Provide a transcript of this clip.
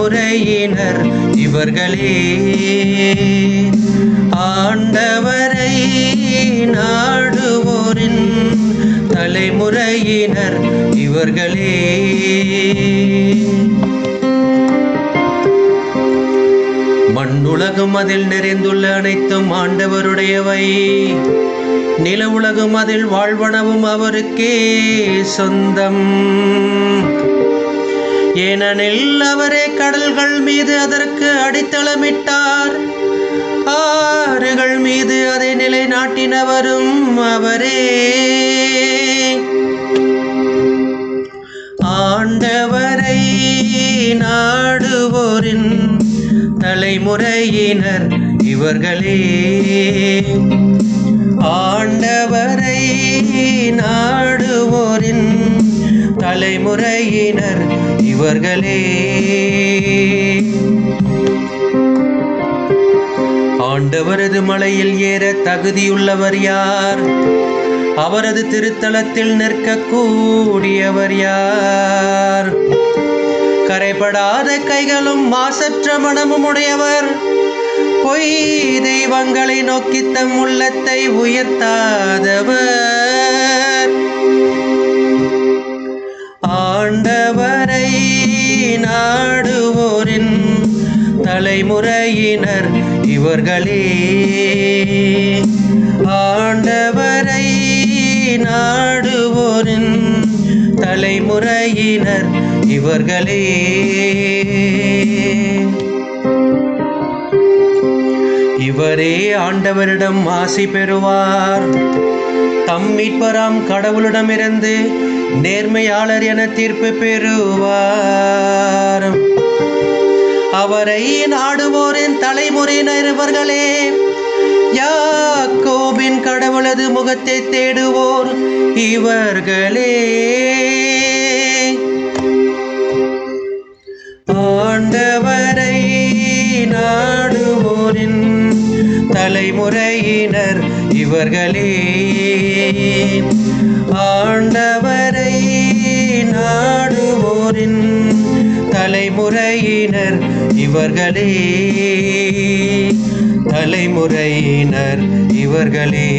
தலைமுறையினர் இவர்களே. ஆண்டவரை நாடுவோரின் தலைமுறையினர் இவர்களே. மண்ணுலகும் அதில் நிறைந்துள்ள அனைத்தும் ஆண்டவருடையவை. நில உலகும் அதில் வாழ்வனவும் அவருக்கே சொந்தம். ஏனெனில் அவரே கடல்கள் மீது அதற்கு அடித்தளமிட்டார், ஆறுகள் மீது அதை நிலைநாட்டினவரும் அவரே. ஆண்டவரை நாடுவோரின் தலைமுறையினர் இவர்களே. ஆண்டவரை நாடுவோரின் தலைமுறையினர் இவர்களே. ஆண்டவரது மலையில் ஏற தகுதியுள்ளவர் யார்? அவரது திருத்தலத்தில் நிற்க கூடியவர் யார்? கரைபடாத கைகளும் மாசற்ற மனமும் உடையவர், பொய் தெய்வங்களை நோக்கி தம் உள்ளத்தை உயர்த்தாதவர். ஆண்டவரை நாடுவோரின் தலைமுறையினர் இவர்களே. ஆண்டவரை நாடுவோரின் தலைமுறையினர் இவர்களே. இவரே ஆண்டவரிடம் ஆசி பெறுவார். தம் மீட்பராம் கடவுளிடமிருந்து நேர்மையாளர் என தீர்ப்பு பெறுவார். அவரை நாடுவோரின் தலைமுறையினர் இவர்களே. யாக்கோபின் கடவுளது முகத்தை தேடுவோர் இவர்களே. ஆண்டவரை நாடுவோரின் தலைமுறையினர் இவர்களே. ஆண்டவரை நாடுவோரின் தலைமுறையினர் இவர்களே. தலைமுறையினர் இவர்களே.